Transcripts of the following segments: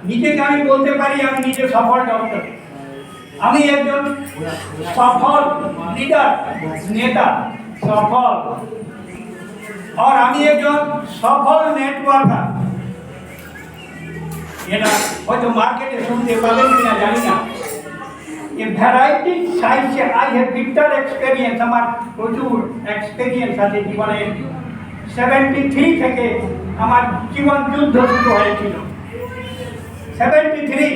নিজেকে আমি বলতে পারি আমি নিজে সফল ডক্টর, আমি একজন সফল লিডার, নেতা, সফল, আর আমি একজন সফল নেটওয়ার্কার। এটা হয়তো মার্কেটে শুনতে পাবেন কিনা জানি না। এ ভ্যারাইটি সাইজে আই হ্যাভ বিটার এক্সপেরিয়েন্স, আমার প্রচুর এক্সপেরিয়েন্স আছে জীবনে। 73 থেকে আমার জীবন যুদ্ধ শুরু হয়েছিল, 73।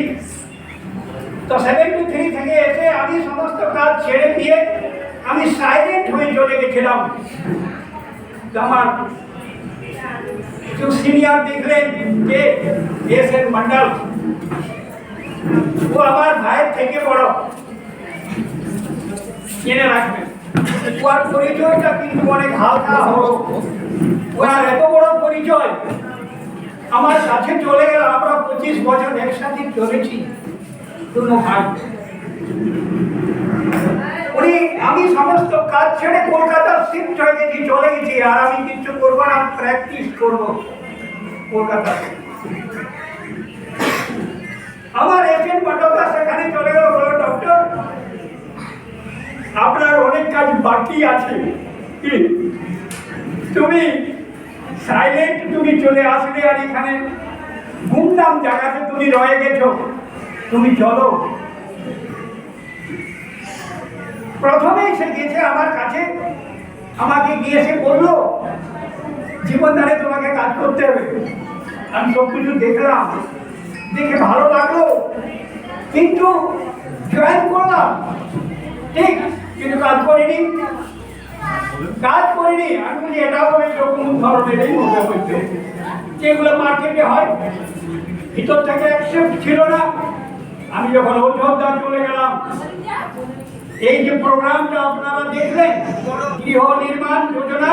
তো 73 থেকে এসে আমি সমস্ত কাজ ছেড়ে দিয়ে আমি সাইলেন্ট হয়ে চলে গেছিলাম। তো আমার जो सीनियर देखलें যে এস.এন. মন্ডল, वो আমার ভাইয়ের থেকে বড়, জেনে রাখবেন। ওর পরিচয়টা কিন্তু অনেক হালকা হলো, ওর এত বড় পরিচয় আমার কাছে চলে গেল। আমরা 25 বছর একসাথে চলেছি দুনো ভাই। উনি, আমি সমস্ত কাজ ছেড়ে কলকাতা শিফট হয়ে গেছি, চলে গেছি। আর আমি কিছু করবো না, প্র্যাকটিস করবো কলকাতাতে। আমার এস.এন. মন্ডল সেখানে চলে গেল, বলো ডক্টর আপনার অনেক কাজ বাকি আছে, তুমি সাইলেন্ট, তুমি চলে আসলে আর এখানে গুমনাম জায়গাতে তুমি রয়ে গেছো, তুমি চলো। প্রথমেই সে গেছে আমার কাছে, আমাকে গিয়ে সে বললো জীবনদানে তোমাকে কাজ করতে হবে। আমি সব কিছু দেখলাম, দেখে ভালো লাগলো, কিন্তু জয়েন করলাম ঠিক, কিন্তু কাজ করিনি। আমি বলি এটাও হবে এরকম ধরনের, এই হচ্ছে যেগুলো মার্কেটে হয়, ভিতর থেকে অ্যাকসেপ্ট ছিল না। আমি যখন অযোধ্যা চলে গেলাম, এই যে প্রোগ্রামটা আপনারা দেখলেন গৃহ নির্মাণ যোজনা,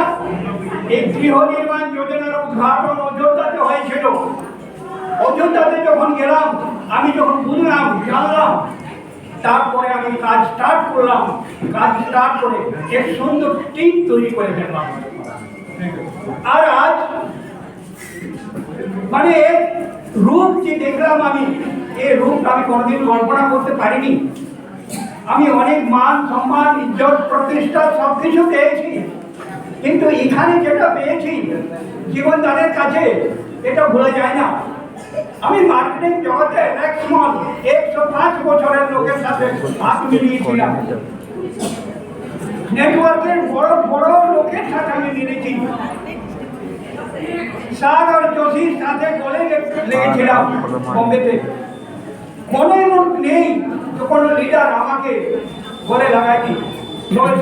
এই গৃহ নির্মাণ যোজনার উদ্ঘাটন অযোধ্যাতে হয়েছিল। অযোধ্যাতে যখন গেলাম, আমি যখন বুঝলাম, জানলাম, তারপরে আমি কাজ স্টার্ট করলাম। কাজ স্টার্ট করে এক সুন্দর টিম তৈরি করে ফেললাম। আর আজ মানে রূপ যে দেখলাম আমি, এই রূপটা আমি কোনোদিন কল্পনা করতে পারিনি। আমি অনেক মান সম্মান, ইজ্জত, প্রতিষ্ঠা সবকিছু পেয়েছি, কিন্তু এখানে যেটা পেয়েছি জীবনদানের কাছে, এটা ভুলা যায় না। আমি মার্কেটিং জগতে ম্যাক্সিমাম 105 বছরের লোকের সাথে হাত মিলিয়েছিলাম। নেটওয়ার্কের বড় বড় লোকের সাথে আমি মিলেছি। শাহ আর জোশীর সাথে গলে লেগেছিলাম বোম্বেতে। মনে এমন নেই তো কোনো লিডার আমাকে গলে লাগায়নি।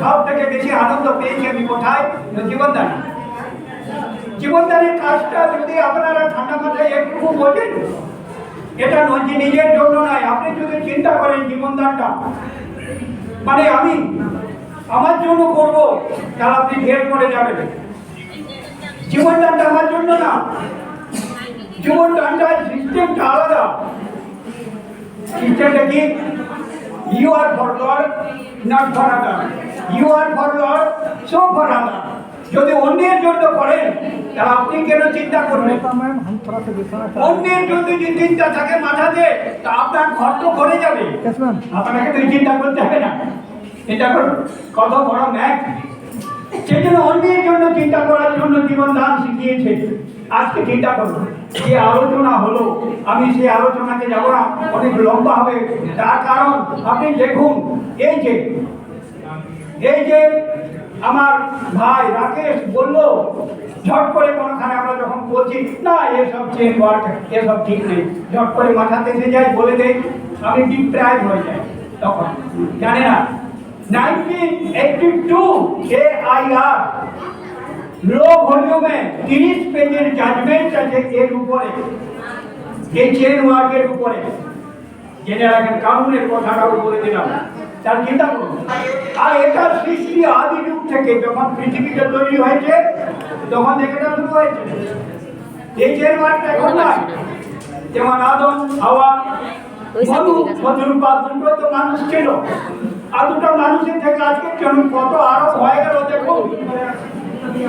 সব থেকে বেশি আনন্দ পেয়েছি আমি কোথায়? জীবনদান। জীবনদানের কাজটা যদি আপনারা ঠান্ডা মাথায় একটু বোঝেন, এটা নিজের জন্য নয়। আপনি যদি চিন্তা করেন জীবনদানটা মানে আমি আমার জন্য করব, তাহলে আপনি ঢের করে যাবেন। জীবনদানটা আমার জন্য না, জীবনদানটার সিস্টেমটা আলাদা। সিস্টেমটা কি? You are for lord, not for other. You are for lord, so for other. যদি অন্যের জন্য করেন তাহলে আপনি কেন চিন্তা করবেন? অন্যের যদি চিন্তা থাকে মাথাতে, তা আপনার ঘর তো ভরে যাবে, আপনাকে তো চিন্তা করতে হবে না। চিন্তা করুন কত বড় ম্যাচ। সেই জন্য অন্যের জন্য চিন্তা করার জন্য জীবনদান শিখিয়েছে। আজকে চিন্তা করুন, যে আলোচনা হলো, আমি সেই আলোচনাতে যাব না, অনেক লম্বা হবে। তার কারণ আপনি দেখুন, এই যে আমার ভাই রাকেশ বললো, ঝট করে কোনোখানে আমরা যখন বলছি না এসব চেন ওয়ার্ক, এসব ঠিক নেই, ঝট করে মাথাতে এসে যায়, বলে দেয়, আমি ডিপ্রাইভ হয়ে যাই। তখন জানে না 1982 AIR লো ভলিউমে 30 পেজের জাজমেন্ট আছে এর উপরে, এই চেন ওয়ার্কের উপরে। জেনে রাখেন, কানুনের কথাটাও বলে দিলাম। তার চিন্তা করুন। আর এটা সৃষ্টি আদি যুগ থেকে, যখন পৃথিবীটা তৈরি হয়েছে তখন থেকে এটা শুরু হয়েছে। এই চেন ওয়ার্কটা এখন নয়। যেমন আদম, হাওয়া, মধুর দুটো তো মানুষ ছিল, আর দুটো মানুষের থেকে আজকে কত আরব হয়ে গেল দেখুন।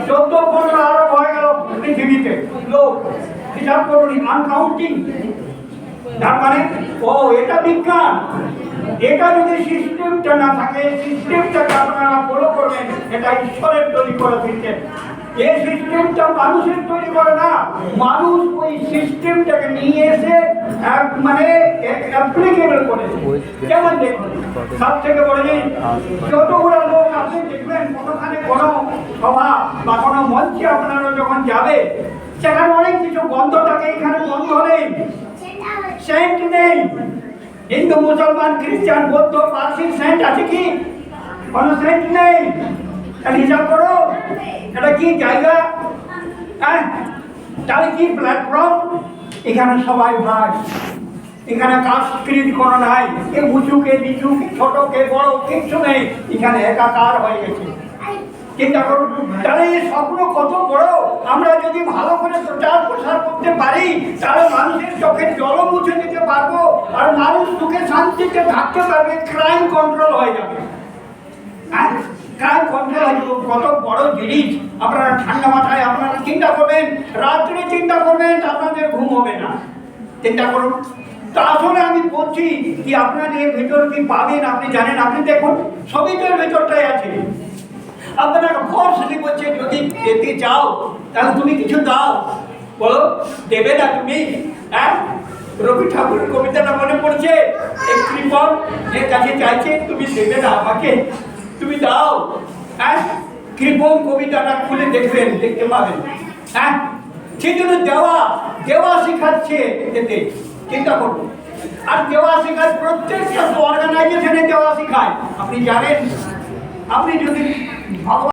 14-15 আরব হয়ে গেল পৃথিবীতে লোক, হিসাব করুন, আনকাউন্টিং। তার মানে ও এটা বিজ্ঞান। এটা যদি সিস্টেমটা না থাকে, সিস্টেমটাকে আপনারা ফলো করবেন, এটা ঈশ্বরের তৈরি করা সিস্টেম। এই সিস্টেমটা মানুষের তৈরি করে না, মানুষ ওই সিস্টেমটাকে নিয়ে এসে মানে অ্যাপ্লিকেবল করেছে। যেমন দেখুন, সব থেকে বড় জিনিস, যতগুলো লোক আপনি দেখবেন কোনোখানে কোনো সভা বা কোনো মঞ্চে আপনারা যখন যাবে, সেখানে অনেক কিছু গন্ধ থাকে, এখানে গন্ধ নেই, সেন্ট নেই। হিন্দু, মুসলমান, খ্রিস্টান, বৌদ্ধ, পার্সি সেন্ট আছে কি? কোনো সেন্ট নেই। হিসাব করো, এটা কি জায়গা? হ্যাঁ, তাহলে কি প্ল্যাটফর্ম? এখানে সবাই ভাই, এখানে কাস্ট্রিট কোনো নাই, কে উঁচু কে নিচু, কে ছোট কে বড়, কিচ্ছু নেই, এখানে একাকার হয়ে গেছে। চিন্তা করুন, তাহলে এই স্বপ্ন কত বড়। আমরা যদি ভালো করে প্রচার প্রসার করতে পারি, তাহলে মানুষের চোখের জল মুছে দিতে পারবো, আর মানুষ সুখে শান্তিতে থাকতে পারবে, ক্রাইম কন্ট্রোল হয়ে যাবে। হ্যাঁ, ক্রাইম কন্ট্রোল হয়ে যাবে। কত বড় জিনিস। আপনারা ঠান্ডা মাথায় আপনারা চিন্তা করবেন, রাত্রে চিন্তা করবেন, আপনাদের ঘুম হবে না। চিন্তা করুন। তা আসলে আমি বলছি কি আপনাদের ভেতর কি পাবেন আপনি জানেন। আপনি দেখুন, সবই তো ভেতরটাই আছে। আপনারা ফোর্সলি বলছে যদি পেতে চাও তাহলে তুমি কিছু দাও। বলো, দেবে না তুমি? হ্যাঁ, রবি ঠাকুরের কবিতাটা মনে পড়ছে, এক কৃপণ এর কাছে চাইছে, তুমি দেবে না আমাকে, তুমি দাও। হ্যাঁ, কৃপণ কবিতাটা খুলে দেখবেন, দেখতে পাবেন। হ্যাঁ, সেই জন্য দেওয়া দেওয়া শেখাচ্ছে এতে। চিন্তা করুন। আর দেওয়া শেখায় প্রত্যেকটা অর্গানাইজেশনে দেওয়া শেখায়। আপনি জানেন, আপনি যদি ভগবান